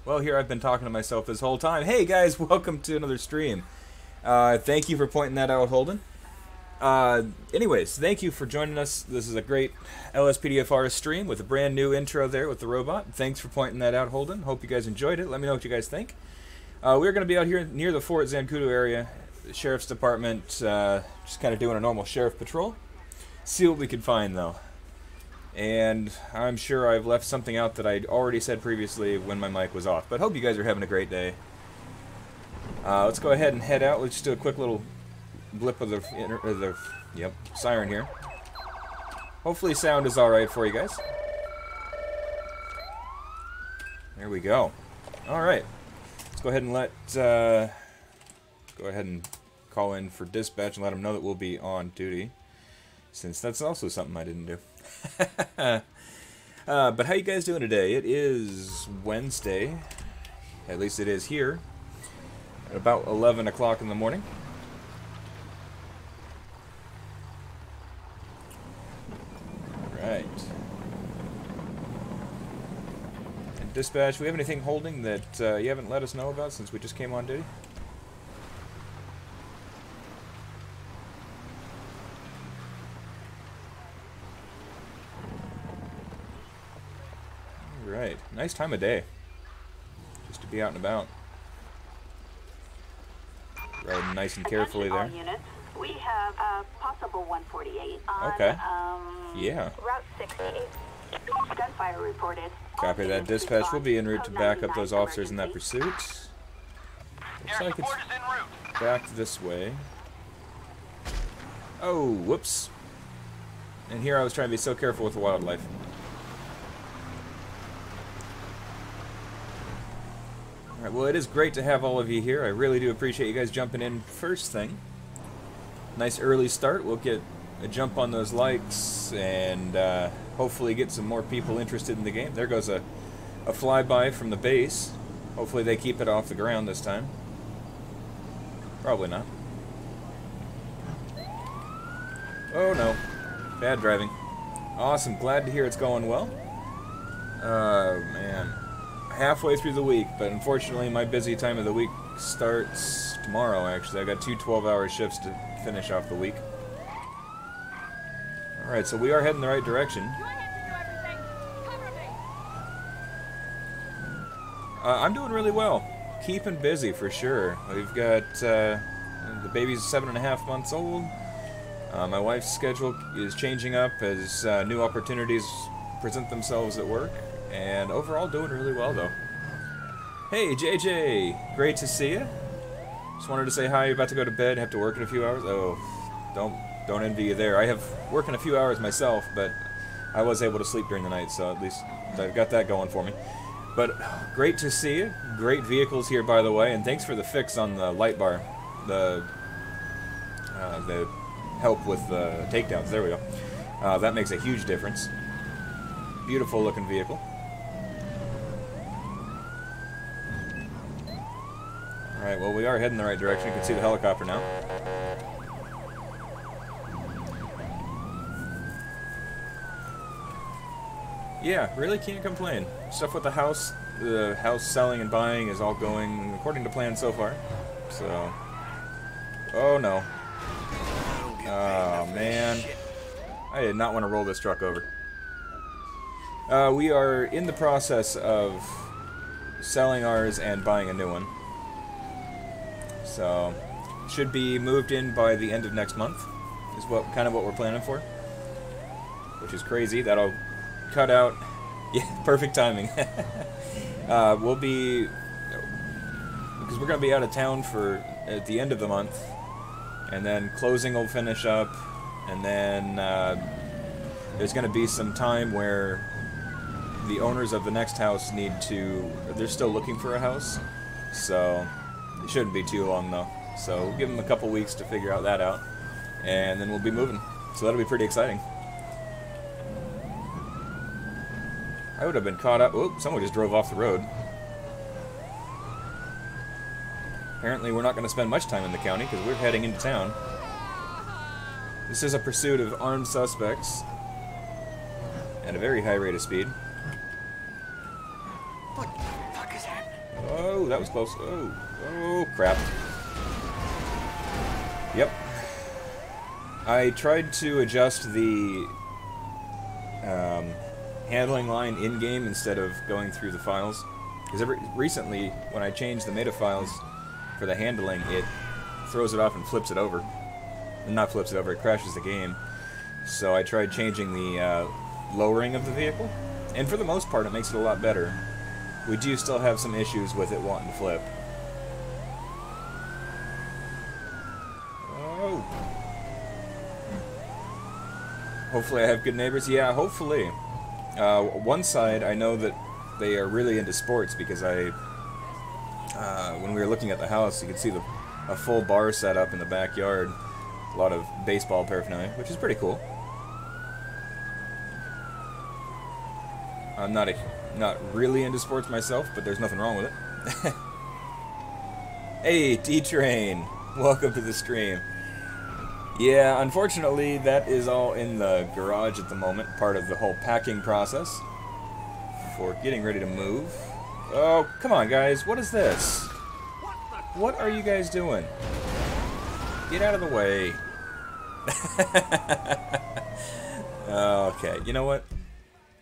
Well, here I've been talking to myself this whole time. Hey guys, welcome to another stream. Thank you for pointing that out, Holden. Anyways, thank you for joining us. This is a great LSPDFR stream with a brand new intro there with the robot. Thanks for pointing that out, Holden. Hope you guys enjoyed it. Let me know what you guys think. We're going to be out here near the Fort Zancudo area, the Sheriff's Department, just kind of doing a normal sheriff patrol. See what we can find, though. And I'm sure I've left something out that I'd already said previously when my mic was off. But hope you guys are having a great day. Let's go ahead and head out. Let's just do a quick little blip of the siren here. Hopefully sound is alright for you guys. There we go. Alright. Let's go ahead and go ahead and call in for dispatch and let them know that we'll be on duty, since that's also something I didn't do. But how you guys doing today? It is Wednesday. At least it is here. At about 11 o'clock in the morning. Right. And dispatch, we have anything holding that you haven't let us know about since we just came on duty? Alright. Nice time of day. Just to be out and about. Riding nice and carefully there. Units. We have a possible 148 on yeah. Route 68. Gunfire reported. Copy that, dispatch. We'll be en route to back up those officers in that pursuit. Looks like it's back this way. Oh, whoops. And here I was trying to be so careful with the wildlife. Alright, well, it is great to have all of you here. I really do appreciate you guys jumping in first thing. Nice early start. We'll get a jump on those likes and hopefully get some more people interested in the game. There goes a flyby from the base. Hopefully they keep it off the ground this time. Probably not. Oh no. Bad driving. Awesome. Glad to hear it's going well. Oh man. Halfway through the week, but unfortunately my busy time of the week starts tomorrow, actually. I got two 12-hour shifts to finish off the week. Alright, so we are heading the right direction. I'm doing really well. Keeping busy for sure. We've got the baby's 7.5 months old. My wife's schedule is changing up as new opportunities present themselves at work. And overall doing really well though. Hey JJ, great to see you. Just wanted to say hi. You're about to go to bed, have to work in a few hours. Oh, don't envy you there. I have work in a few hours myself, but I was able to sleep during the night, so at least I've got that going for me. But great to see you. Great vehicles here, by the way, and thanks for the fix on the light bar. The help with the takedowns. There we go. That makes a huge difference. Beautiful looking vehicle. Alright, well, we are heading the right direction. You can see the helicopter now. Yeah, really can't complain. Stuff with the house selling and buying is all going according to plan so far. So, oh no. Oh man. I did not want to roll this truck over. We are in the process of selling ours and buying a new one. So, should be moved in by the end of next month, is kind of what we're planning for. Which is crazy. That'll cut out... Yeah, perfect timing. We'll be... Because we're going to be out of town at the end of the month. And then closing will finish up. And then there's going to be some time where the owners of the next house they're still looking for a house. So... It shouldn't be too long though, so we'll give them a couple weeks to figure that out, and then we'll be moving. So that'll be pretty exciting. I would have been caught up. Oop, someone just drove off the road. Apparently we're not going to spend much time in the county because we're heading into town. This is a pursuit of armed suspects at a very high rate of speed. What the fuck is happening? Oh, that was close. Oh, oh, crap. Yep. I tried to adjust the handling line in-game instead of going through the files. Because recently, when I changed the meta files for the handling, it throws it off and flips it over. Not flips it over, it crashes the game. So I tried changing the lowering of the vehicle, and for the most part it makes it a lot better. We do still have some issues with it wanting to flip. Oh. Hopefully I have good neighbors. Yeah, hopefully. One side, I know that they are really into sports because when we were looking at the house, you could see a full bar set up in the backyard. A lot of baseball paraphernalia, which is pretty cool. I'm not really into sports myself, but there's nothing wrong with it. Hey, D-Train! Welcome to the stream. Yeah, unfortunately, that is all in the garage at the moment, part of the whole packing process for getting ready to move. Oh, come on, guys, what is this? What are you guys doing? Get out of the way. Okay, you know what?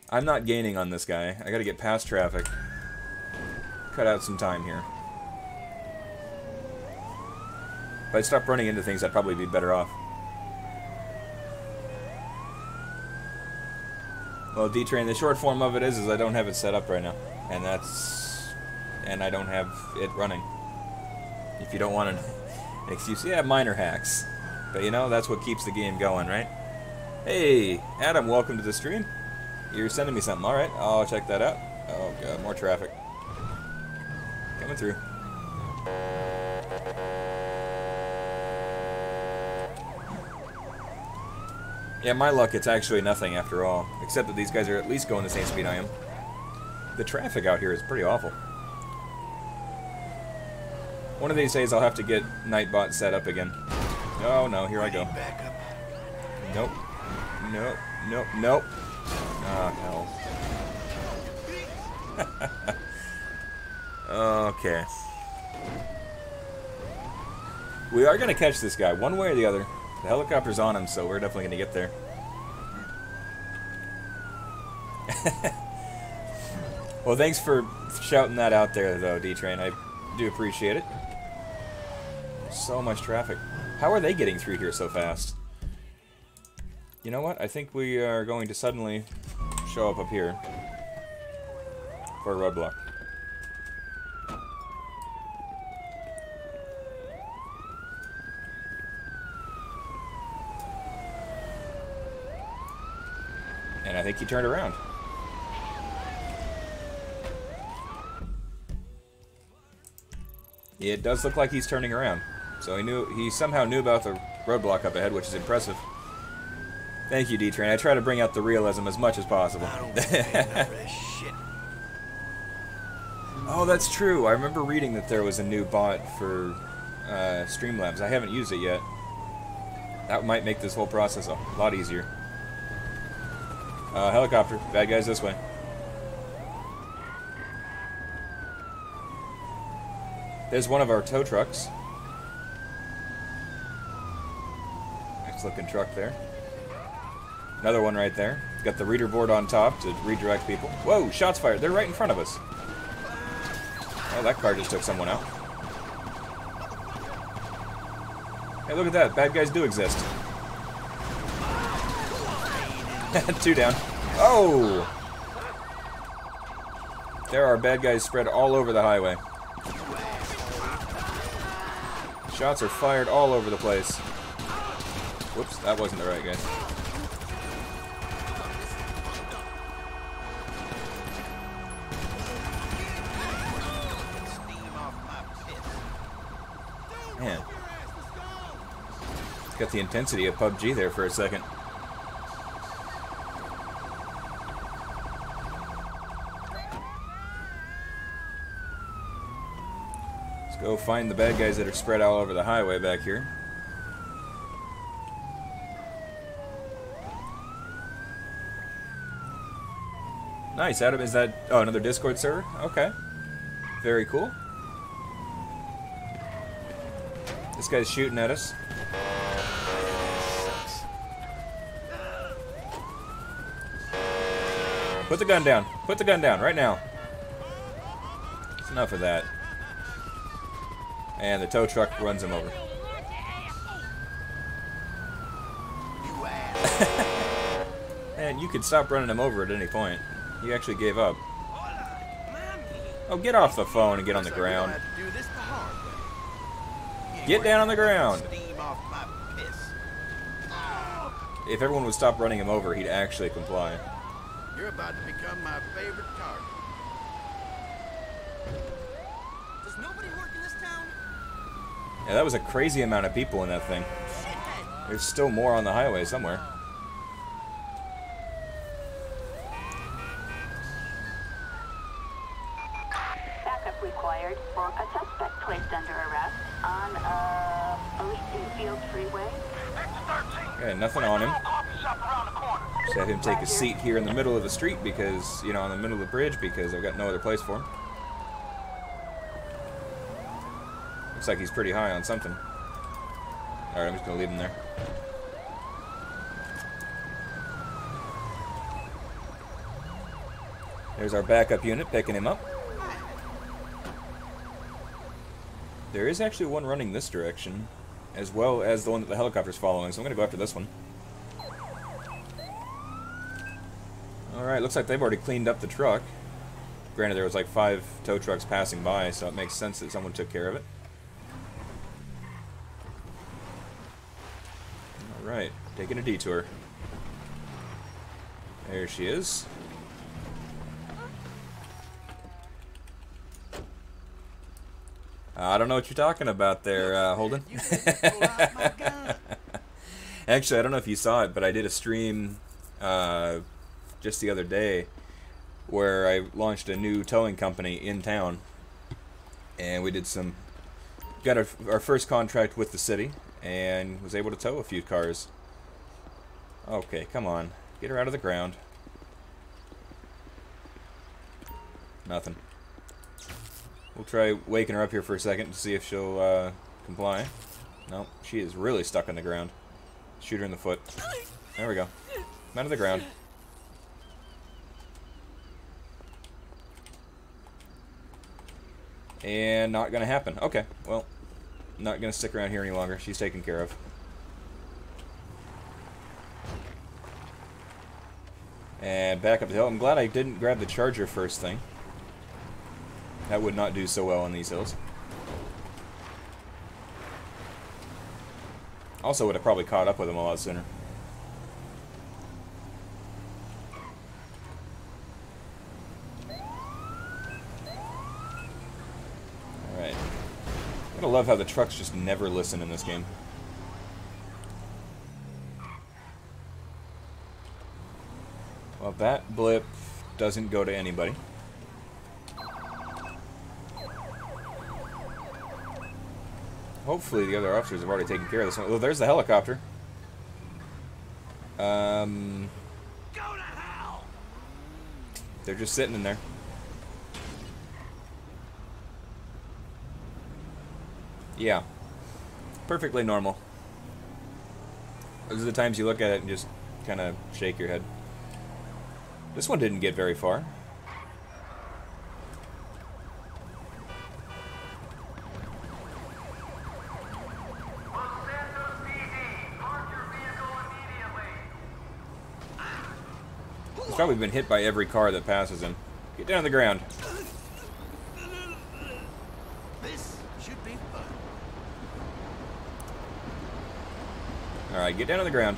I'm not gaining on this guy. I gotta get past traffic. Cut out some time here. If I stop running into things, I'd probably be better off. Well, D-Train, the short form of it is I don't have it set up right now. And I don't have it running. If you don't want an excuse, yeah, minor hacks. But you know, that's what keeps the game going, right? Hey, Adam, welcome to the stream. You're sending me something, alright, I'll check that out. Oh god, more traffic. Coming through. Yeah, my luck, it's actually nothing after all. Except that these guys are at least going the same speed I am. The traffic out here is pretty awful. One of these days I'll have to get Nightbot set up again. Oh no, here I go. Nope. Nope. Nope. Nope. Oh, hell. Okay. We are going to catch this guy, one way or the other. The helicopter's on him, so we're definitely going to get there. Well, thanks for shouting that out there, though, D-Train. I do appreciate it. So much traffic. How are they getting through here so fast? You know what? I think we are going to suddenly show up here for a roadblock. And I think he turned around. It does look like he's turning around. So he somehow knew about the roadblock up ahead, which is impressive. Thank you, D-Train. I try to bring out the realism as much as possible. Oh, that's true. I remember reading that there was a new bot for Streamlabs. I haven't used it yet. That might make this whole process a lot easier. Helicopter. Bad guys this way. There's one of our tow trucks. Nice looking truck there. Another one right there. Got the reader board on top to redirect people. Whoa, shots fired. They're right in front of us. Oh, that car just took someone out. Hey, look at that. Bad guys do exist. Two down. Oh! There are bad guys spread all over the highway. Shots are fired all over the place. Whoops, that wasn't the right guy. Man. Got the intensity of PUBG there for a second. Let's go find the bad guys that are spread all over the highway back here. Nice, Adam, is that... Oh, another Discord server? Okay. Very cool. This guy's shooting at us. Put the gun down. Put the gun down right now. It's enough of that. And the tow truck runs him over. And you could stop running him over at any point. He actually gave up. Oh, get off the phone and get on the ground. Get down on the ground. If everyone would stop running him over, he'd actually comply. You're about to become my favorite target. Does nobody work in this town? Yeah, that was a crazy amount of people in that thing. There's still more on the highway somewhere. Backup required for a suspect placed under arrest on Elysian Field Freeway. Okay, nothing on him. Just have him take a seat here in the middle of the street because, you know, in the middle of the bridge because I've got no other place for him. Looks like he's pretty high on something. Alright, I'm just gonna leave him there. There's our backup unit picking him up. There is actually one running this direction, as well as the one that the helicopter's following, so I'm gonna go after this one. Alright, looks like they've already cleaned up the truck. Granted, there was like 5 tow trucks passing by, so it makes sense that someone took care of it. Alright, taking a detour. There she is. I don't know what you're talking about there, Holden. Actually, I don't know if you saw it, but I did a stream just the other day where I launched a new towing company in town. And we did got our first contract with the city and was able to tow a few cars. Okay, come on. Get her out of the ground. Nothing. We'll try waking her up here for a second to see if she'll comply. No, she is really stuck on the ground. Shoot her in the foot. There we go. I'm out of the ground. And not gonna happen. Okay, well, not gonna stick around here any longer. She's taken care of. And back up the hill. I'm glad I didn't grab the charger first thing. That would not do so well on these hills. Also would have probably caught up with him a lot sooner. Alright. I gotta love how the trucks just never listen in this game. Well, that blip doesn't go to anybody. Hopefully the other officers have already taken care of this one. Oh, there's the helicopter. Go to hell! They're just sitting in there. Yeah. Perfectly normal. Those are the times you look at it and just kind of shake your head. This one didn't get very far. He's probably been hit by every car that passes him. Get down on the ground. This should be fun. Alright, get down on the ground.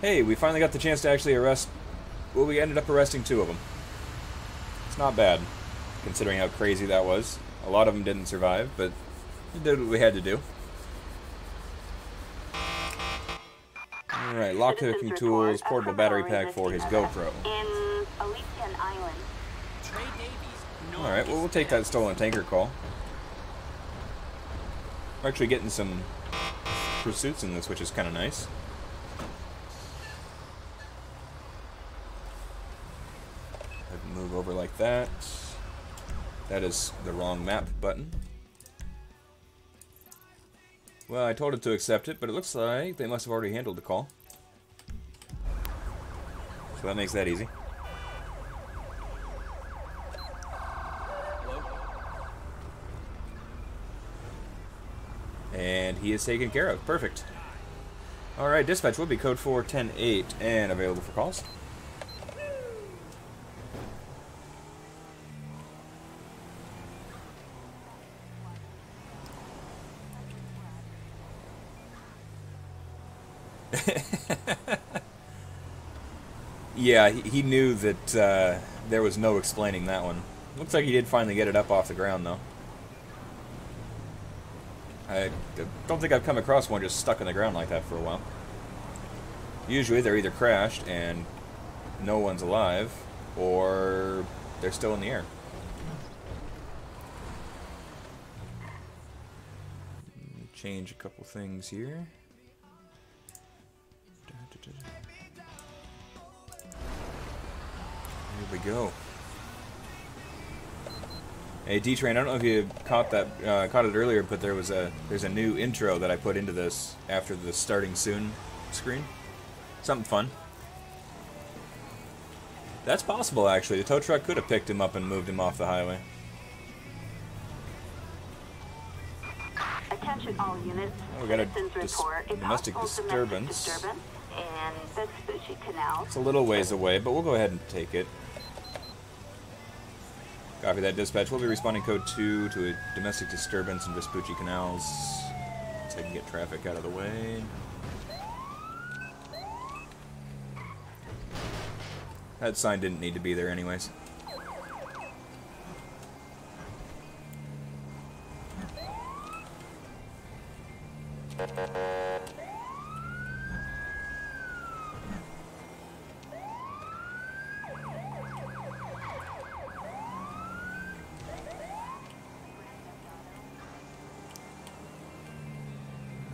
Hey, we finally got the chance to actually arrest... Well, we ended up arresting 2 of them. It's not bad, considering how crazy that was. A lot of them didn't survive, but we did what we had to do. Alright, lock-picking tools, portable battery pack for his GoPro. In Elysian Island. Alright, well, we'll take that stolen tanker call. We're actually getting some pursuits in this, which is kind of nice. Move over like that. That is the wrong map button. Well, I told it to accept it, but it looks like they must have already handled the call. So that makes that easy. Hello? And he is taken care of. Perfect. Alright, dispatch will be code 4108 and available for calls. Yeah, he knew that there was no explaining that one. Looks like he did finally get it up off the ground, though. I don't think I've come across one just stuck in the ground like that for a while. Usually they're either crashed and no one's alive, or they're still in the air. Change a couple things here. Here we go. Hey D-Train, I don't know if you caught it earlier, but there's a new intro that I put into this after the starting soon screen. Something fun. That's possible, actually. The tow truck could have picked him up and moved him off the highway. Attention all units. Oh, we got a Citizens report a domestic possible disturbance. disturbance in the Vespucci Canal. It's a little ways away, but we'll go ahead and take it. Copy that, dispatch. We'll be responding code 2 to a domestic disturbance in Vespucci Canals. So I can get traffic out of the way. That sign didn't need to be there anyways.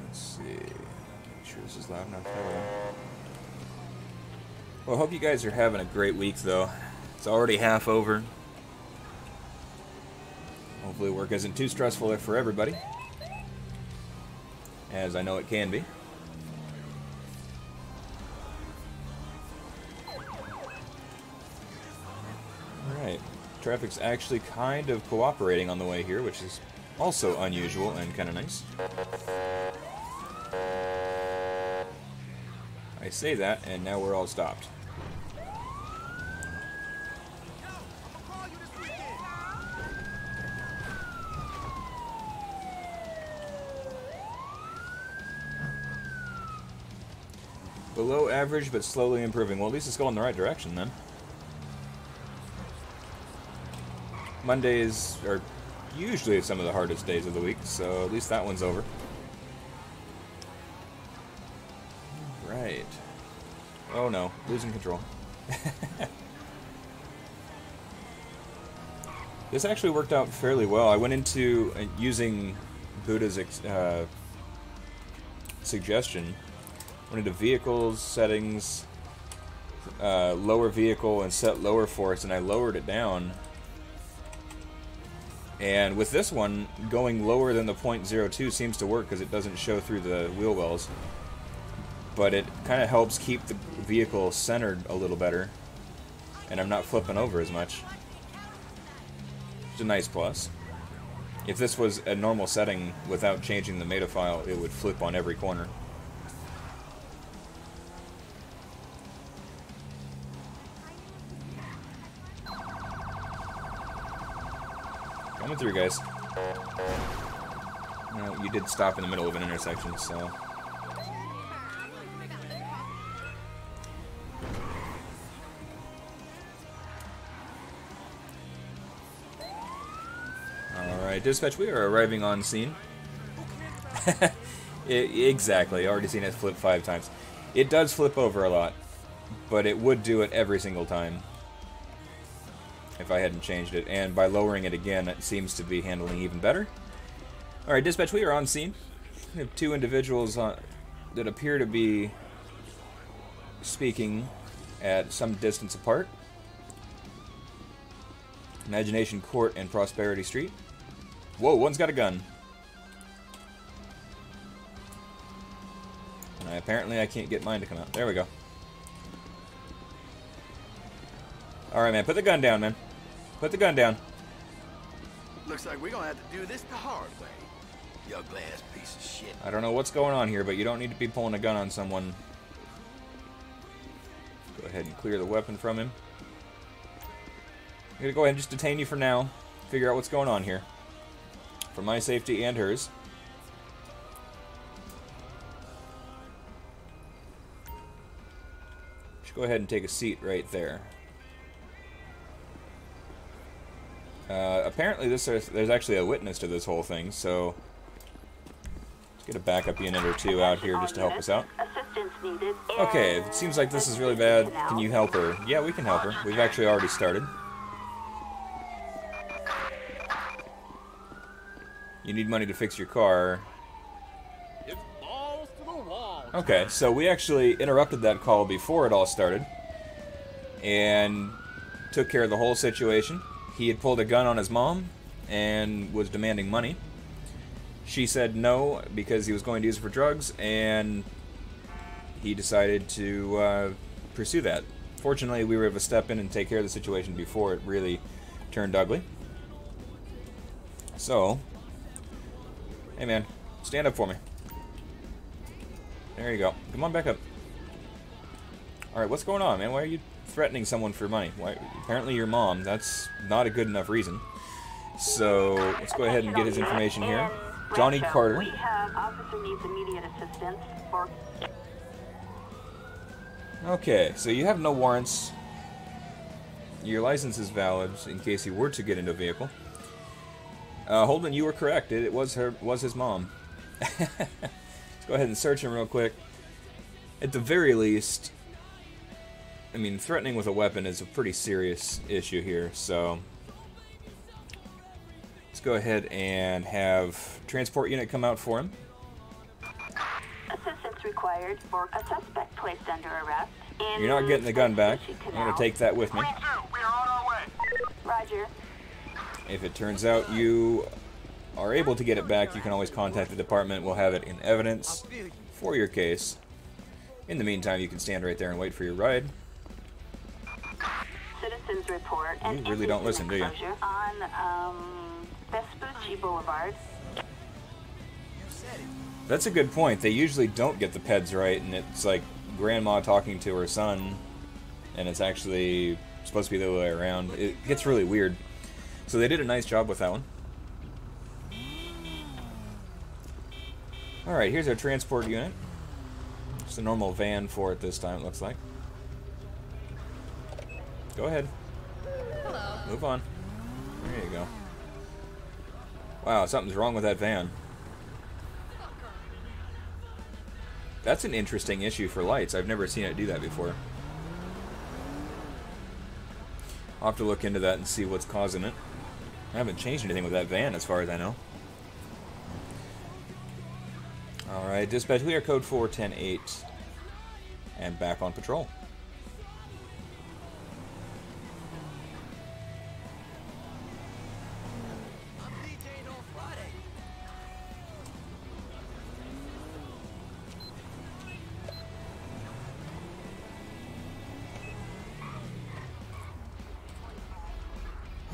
Let's see. Make sure this is loud enough. There we go. Well, I hope you guys are having a great week, though. It's already half over. Hopefully work isn't too stressful for everybody, as I know it can be. Alright. Traffic's actually kind of cooperating on the way here, which is also unusual and kind of nice. I say that, and now we're all stopped. Below average, but slowly improving. Well, at least it's going in the right direction, then. Mondays are usually some of the hardest days of the week, so at least that one's over. Right. Oh no, losing control. This actually worked out fairly well. I went into using Buddha's suggestion. Went into vehicles, settings, lower vehicle, and set lower force, and I lowered it down. And with this one, going lower than the .02 seems to work because it doesn't show through the wheel wells. But it kind of helps keep the vehicle centered a little better, and I'm not flipping over as much. It's a nice plus. If this was a normal setting without changing the meta file, it would flip on every corner. Coming through, guys. No, you did stop in the middle of an intersection, so... Alright, dispatch, we are arriving on scene. Exactly, already seen it flip 5 times. It does flip over a lot, but it would do it every single time if I hadn't changed it, and by lowering it again, it seems to be handling even better. Alright, dispatch, we are on scene. We have 2 individuals that appear to be speaking at some distance apart. Imagination Court and Prosperity Street. Whoa, one's got a gun. And apparently I can't get mine to come out. There we go. Alright, man. Put the gun down, man. Put the gun down. Looks like we're gonna have to do this the hard way. You ugly ass piece of shit. I don't know what's going on here, but you don't need to be pulling a gun on someone. Go ahead and clear the weapon from him. I'm gonna go ahead and just detain you for now. Figure out what's going on here. For my safety and hers. Just go ahead and take a seat right there. Apparently there's actually a witness to this whole thing, so let's get a backup unit or two out here just to help us out. Assistance needed. Okay, it seems like this is really bad. Can you help her? Yeah, we can help her. We've actually already started. You need money to fix your car. It's balls to the wall. Okay, so we actually interrupted that call before it all started and took care of the whole situation. He had pulled a gun on his mom and was demanding money. She said no because he was going to use it for drugs, and he decided to pursue that. Fortunately, we were able to step in and take care of the situation before it really turned ugly. So, hey man, stand up for me. There you go. Come on back up. Alright, what's going on, man? Why are you threatening someone for money? Why? Apparently your mom. That's not a good enough reason. So, let's go ahead and get his information here. Johnny Carter. We have officer needs immediate assistance for... Okay, so you have no warrants. Your license is valid in case he were to get into a vehicle. Holden, you were correct. It was his mom. Let's go ahead and search him real quick. At the very least, I mean, threatening with a weapon is a pretty serious issue here, so let's go ahead and have transport unit come out for him. Assistance required for a suspect placed under arrest. You're not getting the gun back. I'm going to take that with me. We are on our way. Roger. If it turns out you are able to get it back, you can always contact the department. We'll have it in evidence for your case. In the meantime, you can stand right there and wait for your ride. Citizens report. You really don't listen, do you? On Vespucci Boulevard. That's a good point. They usually don't get the peds right, and it's like grandma talking to her son, and it's actually supposed to be the other way around. It gets really weird. So they did a nice job with that one. Alright, here's our transport unit. Just a normal van for it this time, it looks like. Go ahead. Hello. Move on. There you go. Wow, something's wrong with that van. That's an interesting issue for lights. I've never seen it do that before. I'll have to look into that and see what's causing it. I haven't changed anything with that van as far as I know. Alright, dispatch, we are code 4108 and back on patrol. I'm DJing on Friday.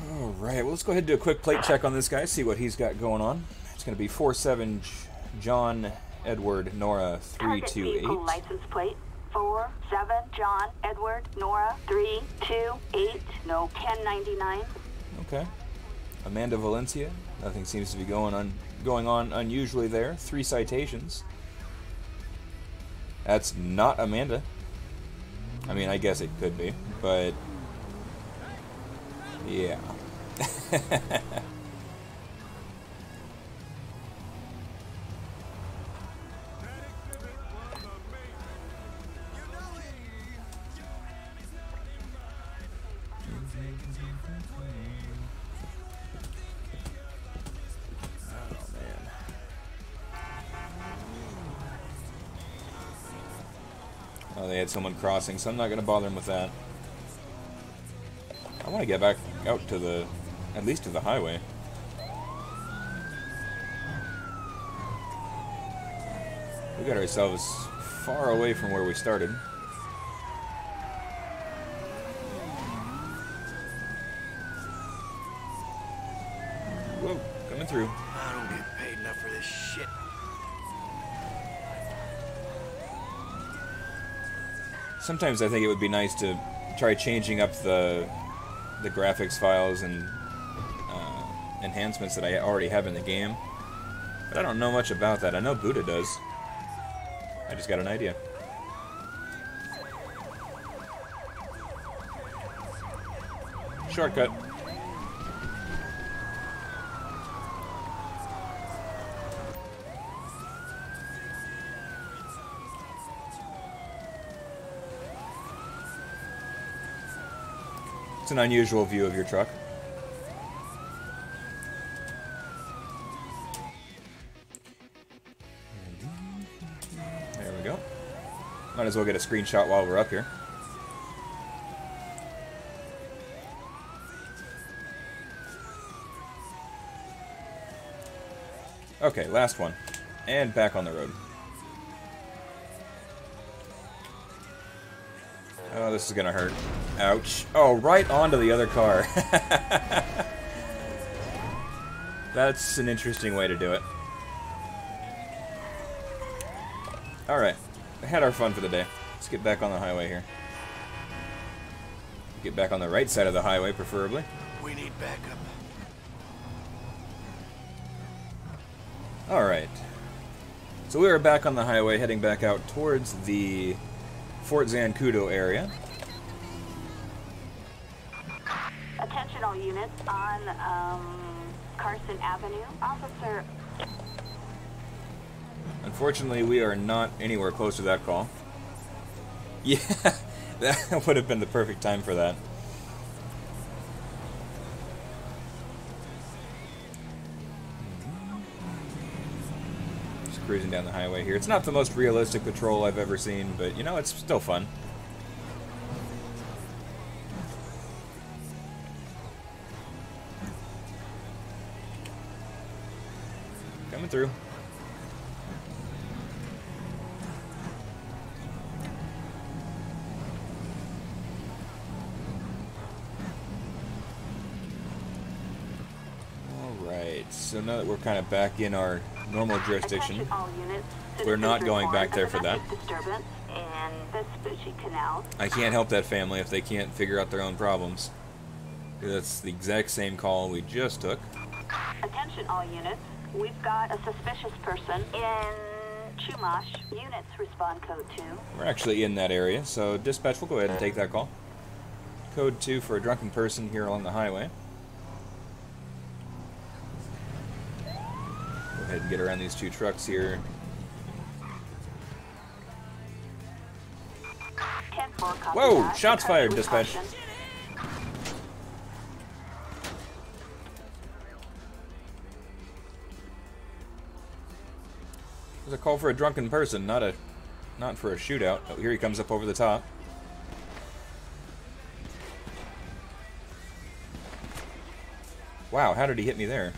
Alright, well, let's go ahead and do a quick plate check on this guy, see what he's got going on. It's going to be 47 John Edward Nora Target 328. vehicle license plate 47 John Edward Nora 328. No 1099. Okay. Amanda Valencia. Nothing seems to be going on unusually there. 3 citations. That's not Amanda. I mean, I guess it could be, but yeah. Oh, they had someone crossing, so I'm not going to bother them with that. I want to get back out to the At least to the highway. We got ourselves far away from where we started. Whoa, coming through. I don't get paid enough for this shit. Sometimes I think it would be nice to try changing up the graphics files and enhancements that I already have in the game. But I don't know much about that. I know Buddha does. I just got an idea. Shortcut. It's an unusual view of your truck. There we go. Might as well get a screenshot while we're up here. Okay, last one. And back on the road. Oh, this is gonna hurt. Ouch. Oh, right onto the other car. That's an interesting way to do it. Alright. We had our fun for the day. Let's get back on the highway here. Get back on the right side of the highway, preferably. We need backup. Alright. So we are back on the highway, heading back out towards the Fort Zancudo area. Attention all units on Carson Avenue. Officer. Unfortunately, we are not anywhere close to that call. Yeah, that would have been the perfect time for that. Just cruising down the highway here. It's not the most realistic patrol I've ever seen, but, you know, it's still fun. Coming through. Alright, so now that we're kind of back in our normal jurisdiction, Attention all units. we're not going back there for that. Disturbance in the Vespucci Canal. I can't help that family if they can't figure out their own problems. That's the exact same call we just took. Attention all units. We've got a suspicious person in Chumash. Units respond code 2. We're actually in that area, so dispatch will go ahead and take that call. Code 2 for a drunken person here along the highway. Go ahead and get around these two trucks here. 10-4, copy Whoa! that. Shots fired, With dispatch. caution. There's a call for a drunken person, not for a shootout. Oh, here he comes up over the top. Wow, how did he hit me there?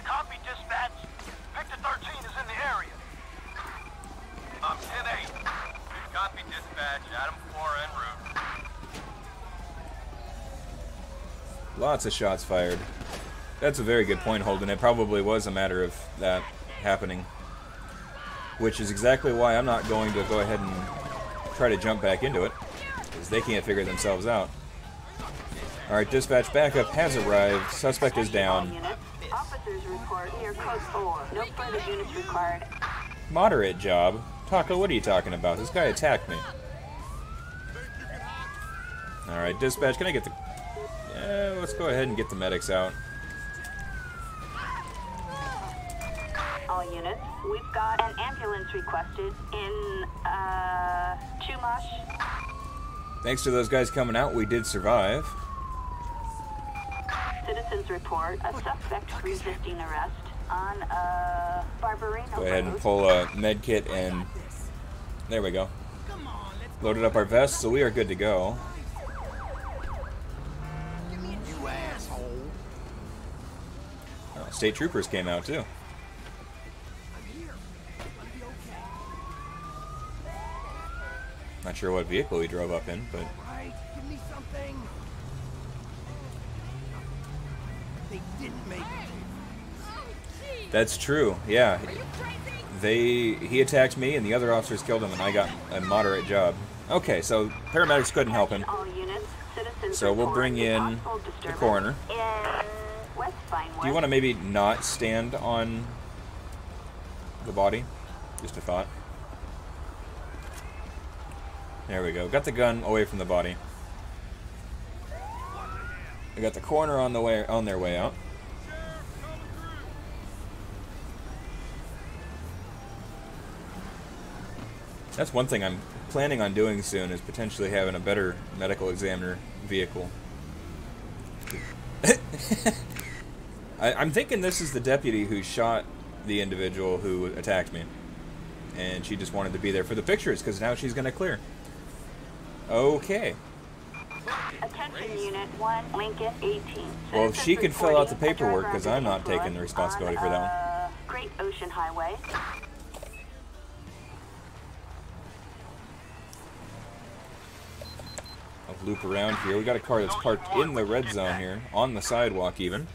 Copy, dispatch. Victor 13 is in the area. 10-8. Copy, dispatch. Adam 4 en route. Lots of shots fired. That's a very good point, Holden. It probably was a matter of that happening. Which is exactly why I'm not going to go ahead and try to jump back into it. Because they can't figure themselves out. Alright, dispatch backup has arrived. Suspect is Attention all down. units. Officers report near code 4. No further units required. Moderate job. Taco, what are you talking about? This guy attacked me. Alright, dispatch, can I get the... Yeah, let's go ahead and get the medics out. All units. We've got an ambulance requested in Chumash. Thanks to those guys coming out, we did survive. Citizens report a suspect resisting arrest on Barbarino Go ahead and Road. pull a med kit and... There we go. Loaded up our vests, so we are good to go. State troopers came out too. I'm here. I'll be okay. Not sure what vehicle he drove up in, but Right, give me something. They didn't make it. that's true. Yeah, he attacked me, and the other officers killed him, and I got a moderate job. Okay, so paramedics couldn't help him, All units, citizens so we'll report bring in possible the disturbance coroner. in West Vinewood. Do you want to maybe not stand on the body? Just a thought. There we go. Got the gun away from the body. We got the coroner on their way out. That's one thing I'm planning on doing soon, is potentially having a better medical examiner vehicle. I'm thinking this is the deputy who shot the individual who attacked me. And she just wanted to be there for the pictures, because now she's going to clear. Okay. Attention Unit 1, Lincoln 18. Well, Citizens she can fill out the reporting a paperwork, driver 'cause under I'm not taking the influence responsibility on, for that one. Great Ocean Highway. I'll loop around here. We got a car that's parked in the red zone here, on the sidewalk even.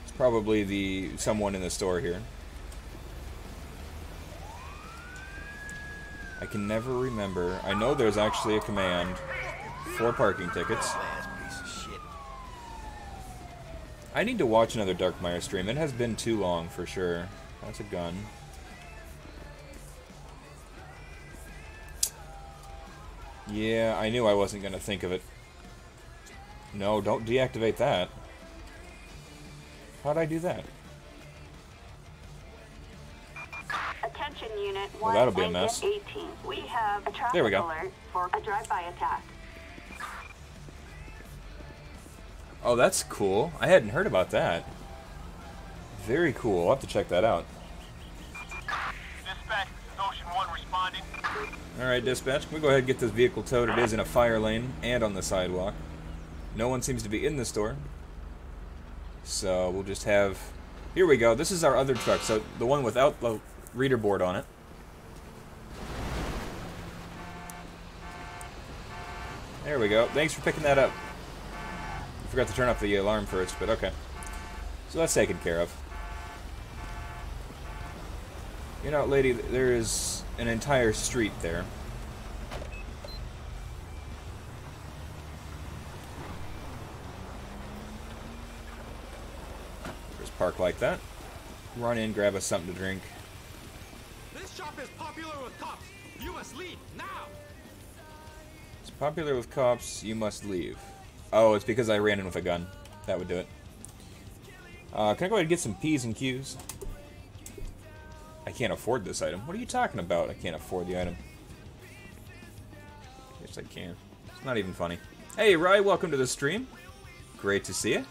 It's probably someone in the store here. I can never remember. I know there's actually a command for parking tickets. Last piece of shit. I need to watch another Darkmire stream. It has been too long for sure. That's a gun. Yeah, I knew I wasn't going to think of it. No, don't deactivate that. How'd I do that? Attention Unit 1, Well, that'll be a Lincoln mess. 18. We have a traffic There we go. alert for a drive-by attack. Oh, that's cool. I hadn't heard about that. Very cool. I'll have to check that out. Dispatch, this is Ocean 1 responding. Alright, dispatch. Can we go ahead and get this vehicle towed? It is in a fire lane and on the sidewalk. No one seems to be in the store. So we'll just have... Here we go. This is our other truck. So the one without the reader board on it. There we go. Thanks for picking that up. I forgot to turn off the alarm first, but okay. So that's taken care of. You know, lady, there is an entire street there. Just park like that. Run in, grab us something to drink. This shop is popular with cops. You must leave now. It's popular with cops, you must leave. Oh, it's because I ran in with a gun. That would do it. Can I go ahead and get some P's and Q's? I can't afford this item. What are you talking about? I can't afford the item. Yes, I can. It's not even funny. Hey, Rye, welcome to the stream. Great to see you.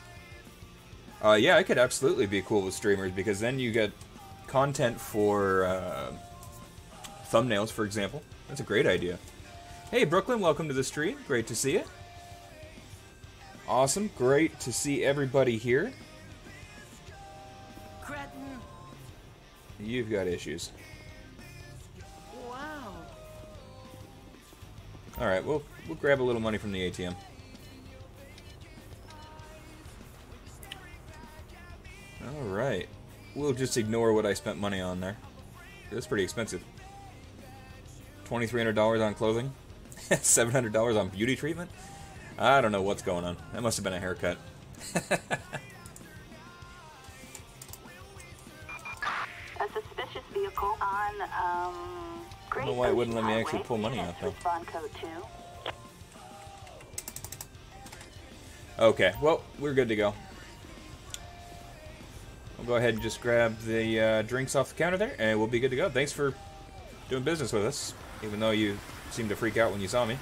Yeah, I could absolutely be cool with streamers, because then you get content for thumbnails, for example. That's a great idea. Hey, Brooklyn, welcome to the stream. Great to see you. Awesome. Great to see everybody here. Cretin. You've got issues. Wow. Alright, we'll grab a little money from the ATM. Alright. We'll just ignore what I spent money on there. That's pretty expensive. $2,300 on clothing? $700 on beauty treatment? I don't know what's going on. That must have been a haircut. A suspicious vehicle on, Great I don't know why it wouldn't let me Ocean actually Highway. pull money Units out, though. Respond code 2. Okay, well, we're good to go. We'll go ahead and just grab the drinks off the counter there, and we'll be good to go. Thanks for doing business with us, even though you seemed to freak out when you saw me.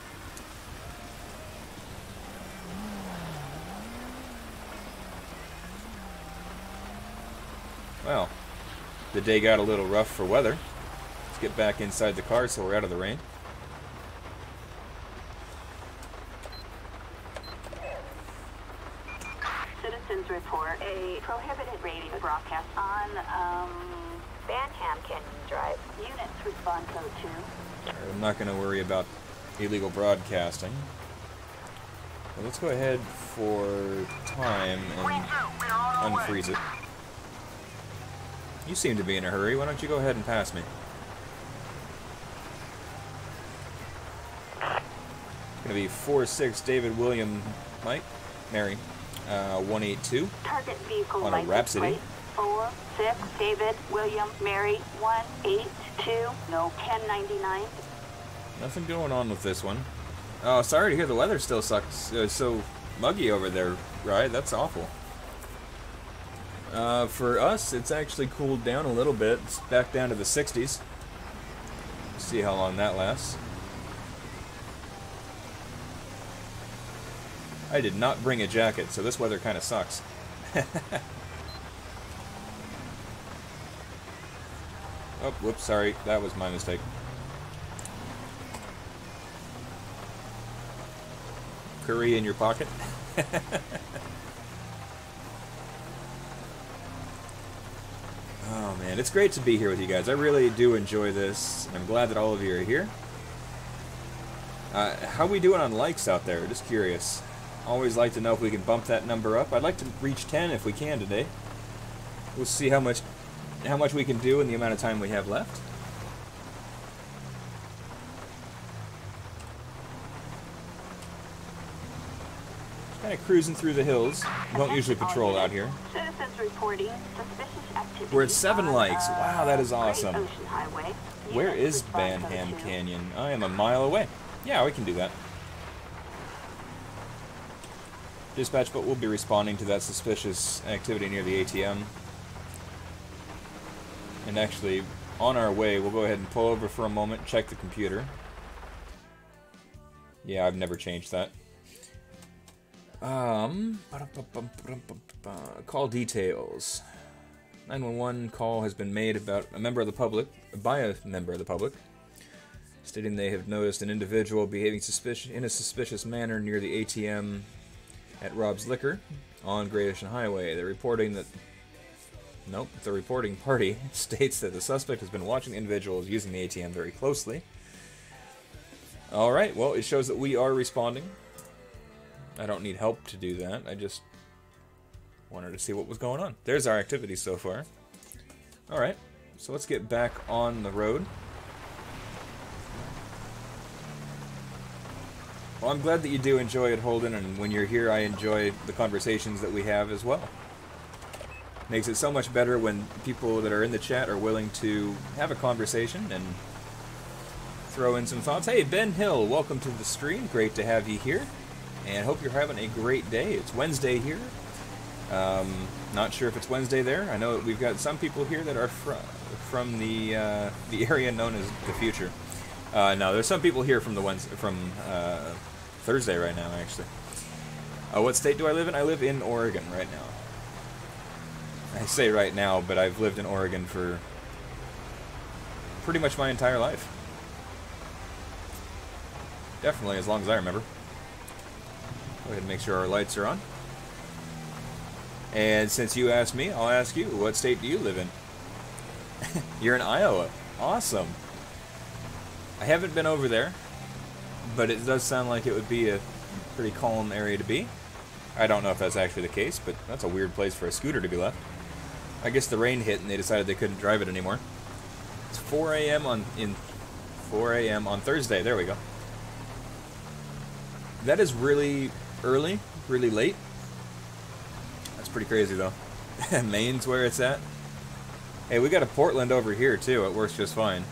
Well, the day got a little rough for weather. Let's get back inside the car so we're out of the rain. Citizens report a prohibited radio broadcast on, Banham Canyon Drive. Units respond code 2. I'm not going to worry about illegal broadcasting. Well, let's go ahead for time and unfreeze it. You seem to be in a hurry. Why don't you go ahead and pass me? It's going to be 4-6 David William Mike Mary 182 Target vehicle on a license Rhapsody. plate 4-6 David William Mary 182. No 1099. Nothing going on with this one. Oh, sorry to hear the weather still sucks. It's so muggy over there, right? That's awful. For us, it's actually cooled down a little bit. It's back down to the 60s. See how long that lasts. I did not bring a jacket, so this weather kind of sucks. Oh, whoops, sorry. That was my mistake. Curry in your pocket. Oh man, it's great to be here with you guys. I really do enjoy this. I'm glad that all of you are here. How we doing on likes out there? Just curious. Always like to know if we can bump that number up. I'd like to reach 10 if we can today. We'll see how much we can do in the amount of time we have left. Kind of cruising through the hills. We don't usually patrol out here. Citizens reporting suspicious activity. We're at 7 likes. Wow, that is awesome. Great Ocean Highway. Where Units is respond code Banham 2. Canyon? I am a mile away. Yeah, we can do that. Dispatch, but we'll be responding to that suspicious activity near the ATM. And actually, on our way, we'll go ahead and pull over for a moment, check the computer. Yeah, I've never changed that. Call details. 911 call has been made about a member of the public, by a member of the public, stating they have noticed an individual behaving in a suspicious manner near the ATM at Rob's Liquor on Great Ocean Highway. They're reporting that... Nope, the reporting party states that the suspect has been watching the individuals using the ATM very closely. Alright, well, it shows that we are responding. I don't need help to do that. I just wanted to see what was going on. There's our activity so far. Alright, so let's get back on the road. Well, I'm glad that you do enjoy it, Holden, and when you're here I enjoy the conversations that we have as well. Makes it so much better when people that are in the chat are willing to have a conversation and throw in some thoughts. Hey, Ben Hill, welcome to the stream. Great to have you here. And hope you're having a great day. It's Wednesday here. Not sure if it's Wednesday there. I know that we've got some people here that are from the area known as the future. No, there's some people here from Thursday right now, actually. What state do I live in? I live in Oregon right now. I say right now, but I've lived in Oregon for pretty much my entire life. Definitely as long as I remember. Go ahead and make sure our lights are on. And since you asked me, I'll ask you, what state do you live in? You're in Iowa. Awesome. I haven't been over there, but it does sound like it would be a pretty calm area to be. I don't know if that's actually the case, but that's a weird place for a scooter to be left. I guess the rain hit and they decided they couldn't drive it anymore. It's 4 a.m. on Thursday. There we go. That is really early, really late. That's pretty crazy though. Maine's where it's at. Hey, we got a Portland over here too. It works just fine.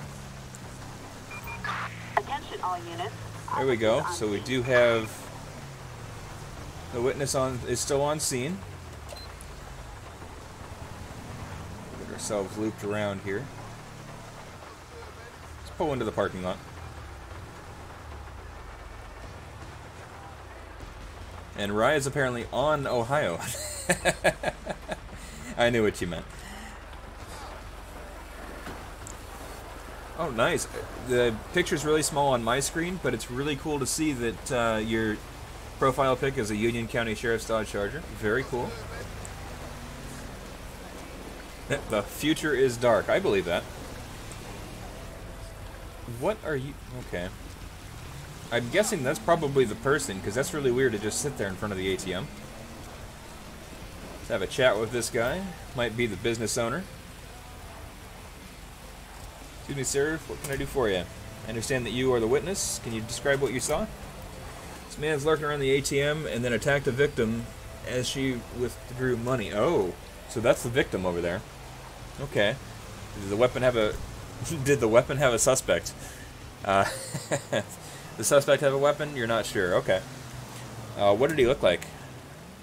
Attention all units. There we go. So we do have the witness is still on scene. Get ourselves looped around here. Let's pull into the parking lot. And Rye is apparently on Ohio. I knew what you meant. Oh, nice. The picture's really small on my screen, but it's really cool to see that Profile pic is a Union County Sheriff's Dodge Charger. Very cool. The future is dark. I believe that. What are you... Okay. I'm guessing that's probably the person, because that's really weird to just sit there in front of the ATM. Let's have a chat with this guy. Might be the business owner. Excuse me, sir. What can I do for you? I understand that you are the witness. Can you describe what you saw? This man's lurking around the ATM and then attacked a victim as she withdrew money. Oh, so that's the victim over there. Okay. Did the weapon have a... Did the weapon have a suspect? The suspect have a weapon? You're not sure. Okay. What did he look like?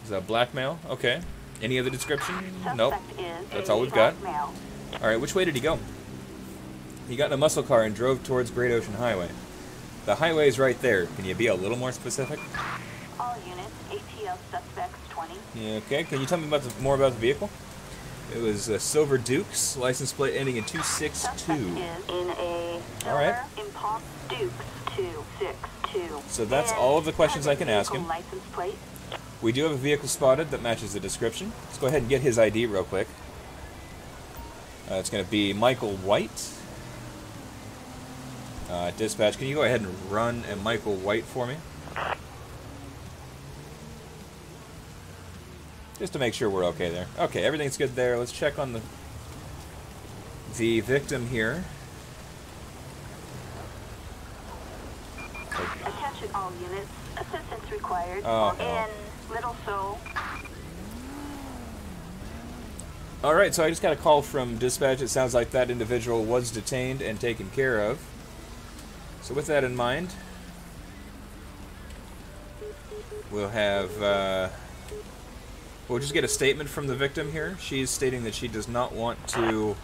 Is that blackmail? Okay. Any other description? Nope. That's all we've got. Alright, which way did he go? He got in a muscle car and drove towards Great Ocean Highway. The highway is right there. Can you be a little more specific? All units, ATL suspects 20. Yeah, okay. Can you tell me about more about the vehicle? It was a silver Dukes, license plate ending in 262. Suspect is in a silver Impala Dukes 262. So that's all of the questions I can ask him. License plate. We do have a vehicle spotted that matches the description. Let's go ahead and get his ID real quick. It's going to be Michael White. Dispatch, can you go ahead and run a Michael White for me? Just to make sure we're okay there. Okay, everything's good there. Let's check on the victim here. Attention all units. Assistance required. Oh, in Little Seoul. Alright, so I just got a call from dispatch. It sounds like that individual was detained and taken care of. So with that in mind, we'll have... we'll just get a statement from the victim here. She's stating that she does not want to